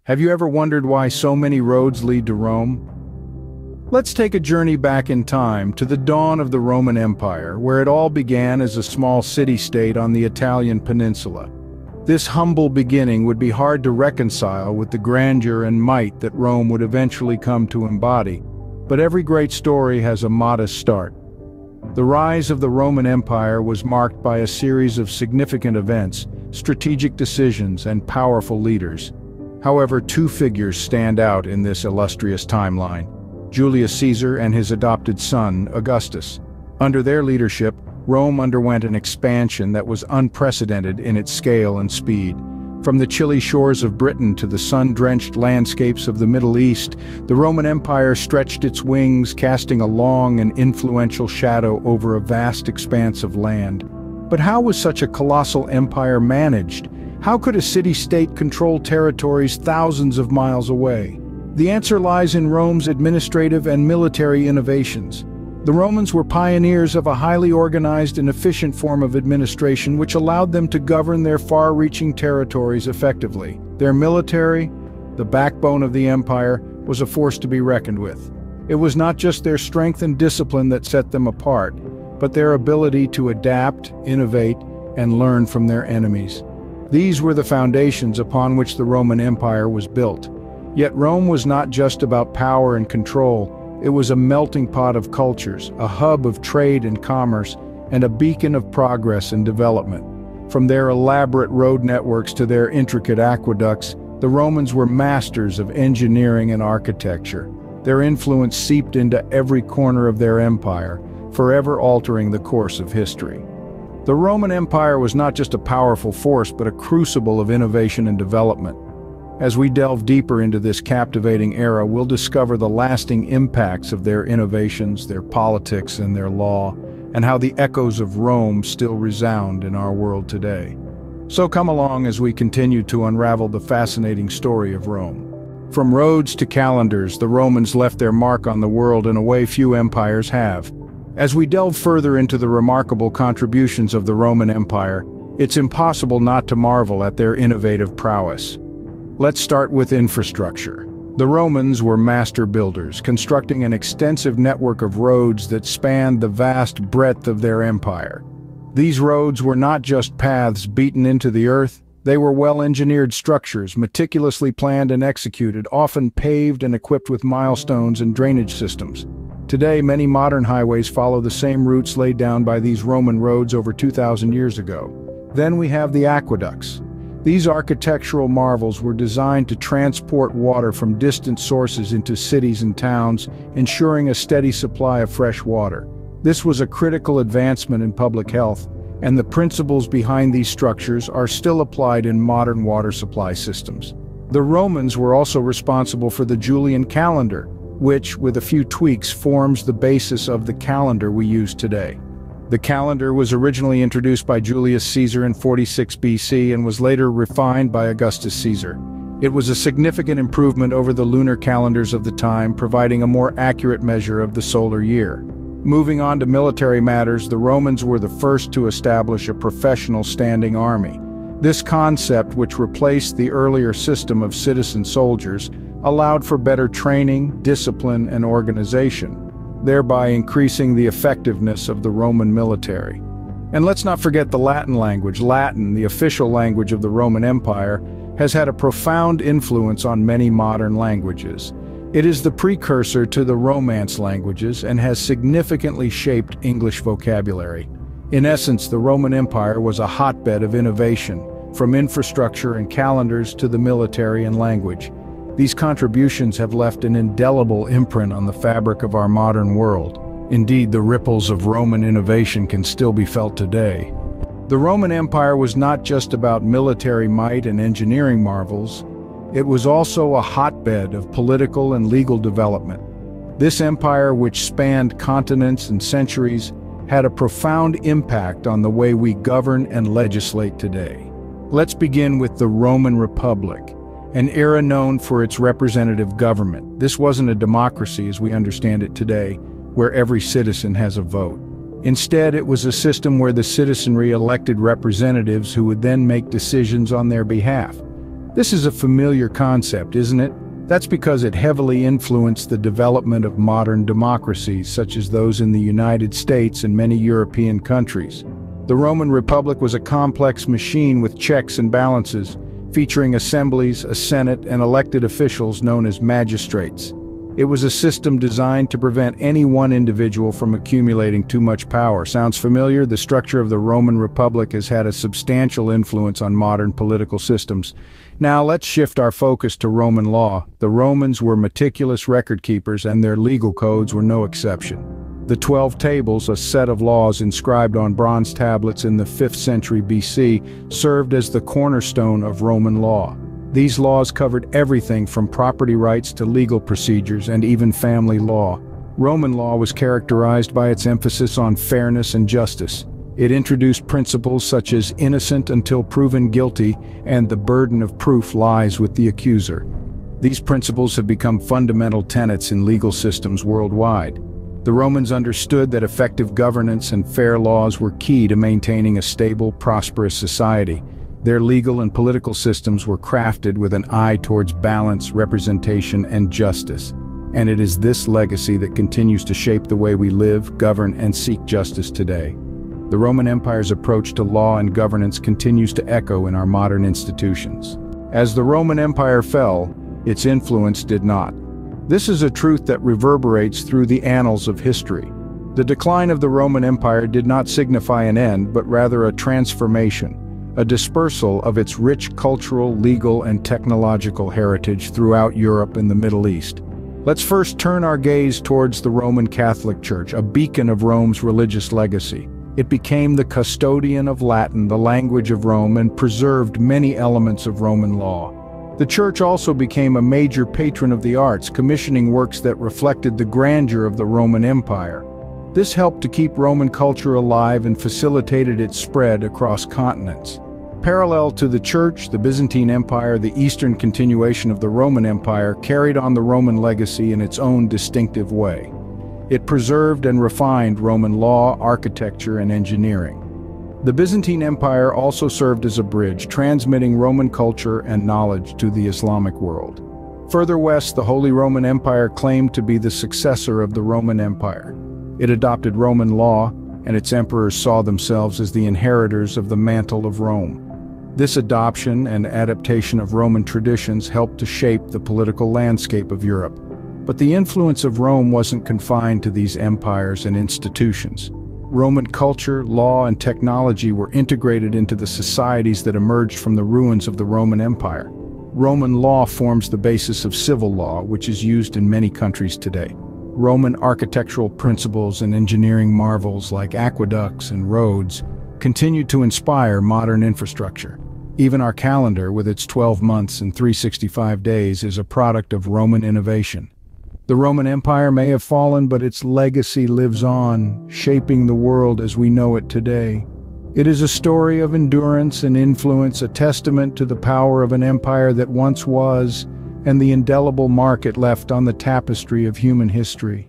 Have you ever wondered why so many roads lead to Rome? Let's take a journey back in time to the dawn of the Roman Empire, where it all began as a small city-state on the Italian peninsula. This humble beginning would be hard to reconcile with the grandeur and might that Rome would eventually come to embody, but every great story has a modest start. The rise of the Roman Empire was marked by a series of significant events, strategic decisions, and powerful leaders. However, two figures stand out in this illustrious timeline: Julius Caesar and his adopted son, Augustus. Under their leadership, Rome underwent an expansion that was unprecedented in its scale and speed. From the chilly shores of Britain to the sun-drenched landscapes of the Middle East, the Roman Empire stretched its wings, casting a long and influential shadow over a vast expanse of land. But how was such a colossal empire managed? How could a city-state control territories thousands of miles away? The answer lies in Rome's administrative and military innovations. The Romans were pioneers of a highly organized and efficient form of administration which allowed them to govern their far-reaching territories effectively. Their military, the backbone of the empire, was a force to be reckoned with. It was not just their strength and discipline that set them apart, but their ability to adapt, innovate, and learn from their enemies. These were the foundations upon which the Roman Empire was built. Yet Rome was not just about power and control. It was a melting pot of cultures, a hub of trade and commerce, and a beacon of progress and development. From their elaborate road networks to their intricate aqueducts, the Romans were masters of engineering and architecture. Their influence seeped into every corner of their empire, forever altering the course of history. The Roman Empire was not just a powerful force, but a crucible of innovation and development. As we delve deeper into this captivating era, we'll discover the lasting impacts of their innovations, their politics, and their law, and how the echoes of Rome still resound in our world today. So come along as we continue to unravel the fascinating story of Rome. From roads to calendars, the Romans left their mark on the world in a way few empires have. As we delve further into the remarkable contributions of the Roman Empire, it's impossible not to marvel at their innovative prowess. Let's start with infrastructure. The Romans were master builders, constructing an extensive network of roads that spanned the vast breadth of their empire. These roads were not just paths beaten into the earth, they were well-engineered structures, meticulously planned and executed, often paved and equipped with milestones and drainage systems. Today, many modern highways follow the same routes laid down by these Roman roads over 2,000 years ago. Then we have the aqueducts. These architectural marvels were designed to transport water from distant sources into cities and towns, ensuring a steady supply of fresh water. This was a critical advancement in public health, and the principles behind these structures are still applied in modern water supply systems. The Romans were also responsible for the Julian calendar, which, with a few tweaks, forms the basis of the calendar we use today. The calendar was originally introduced by Julius Caesar in 46 BC and was later refined by Augustus Caesar. It was a significant improvement over the lunar calendars of the time, providing a more accurate measure of the solar year. Moving on to military matters, the Romans were the first to establish a professional standing army. This concept, which replaced the earlier system of citizen soldiers, allowed for better training, discipline, and organization, thereby increasing the effectiveness of the Roman military. And let's not forget the Latin language. Latin, the official language of the Roman Empire, has had a profound influence on many modern languages. It is the precursor to the Romance languages and has significantly shaped English vocabulary. In essence, the Roman Empire was a hotbed of innovation, from infrastructure and calendars to the military and language. These contributions have left an indelible imprint on the fabric of our modern world. Indeed, the ripples of Roman innovation can still be felt today. The Roman Empire was not just about military might and engineering marvels. It was also a hotbed of political and legal development. This empire, which spanned continents and centuries, had a profound impact on the way we govern and legislate today. Let's begin with the Roman Republic, an era known for its representative government. This wasn't a democracy as we understand it today, where every citizen has a vote. Instead, it was a system where the citizenry elected representatives who would then make decisions on their behalf. This is a familiar concept, isn't it? That's because it heavily influenced the development of modern democracies, such as those in the United States and many European countries. The Roman Republic was a complex machine with checks and balances, featuring assemblies, a senate, and elected officials known as magistrates. It was a system designed to prevent any one individual from accumulating too much power. Sounds familiar? The structure of the Roman Republic has had a substantial influence on modern political systems. Now let's shift our focus to Roman law. The Romans were meticulous record keepers, and their legal codes were no exception. The 12 Tables, a set of laws inscribed on bronze tablets in the 5th century BC, served as the cornerstone of Roman law. These laws covered everything from property rights to legal procedures and even family law. Roman law was characterized by its emphasis on fairness and justice. It introduced principles such as innocent until proven guilty and the burden of proof lies with the accuser. These principles have become fundamental tenets in legal systems worldwide. The Romans understood that effective governance and fair laws were key to maintaining a stable, prosperous society. Their legal and political systems were crafted with an eye towards balance, representation, and justice. And it is this legacy that continues to shape the way we live, govern, and seek justice today. The Roman Empire's approach to law and governance continues to echo in our modern institutions. As the Roman Empire fell, its influence did not. This is a truth that reverberates through the annals of history. The decline of the Roman Empire did not signify an end, but rather a transformation, a dispersal of its rich cultural, legal, and technological heritage throughout Europe and the Middle East. Let's first turn our gaze towards the Roman Catholic Church, a beacon of Rome's religious legacy. It became the custodian of Latin, the language of Rome, and preserved many elements of Roman law. The Church also became a major patron of the arts, commissioning works that reflected the grandeur of the Roman Empire. This helped to keep Roman culture alive and facilitated its spread across continents. Parallel to the Church, the Byzantine Empire, the eastern continuation of the Roman Empire, carried on the Roman legacy in its own distinctive way. It preserved and refined Roman law, architecture, and engineering. The Byzantine Empire also served as a bridge, transmitting Roman culture and knowledge to the Islamic world. Further west, the Holy Roman Empire claimed to be the successor of the Roman Empire. It adopted Roman law, and its emperors saw themselves as the inheritors of the mantle of Rome. This adoption and adaptation of Roman traditions helped to shape the political landscape of Europe. But the influence of Rome wasn't confined to these empires and institutions. Roman culture, law, and technology were integrated into the societies that emerged from the ruins of the Roman Empire. Roman law forms the basis of civil law, which is used in many countries today. Roman architectural principles and engineering marvels like aqueducts and roads continued to inspire modern infrastructure. Even our calendar, with its 12 months and 365 days, is a product of Roman innovation. The Roman Empire may have fallen, but its legacy lives on, shaping the world as we know it today. It is a story of endurance and influence, a testament to the power of an empire that once was, and the indelible mark it left on the tapestry of human history.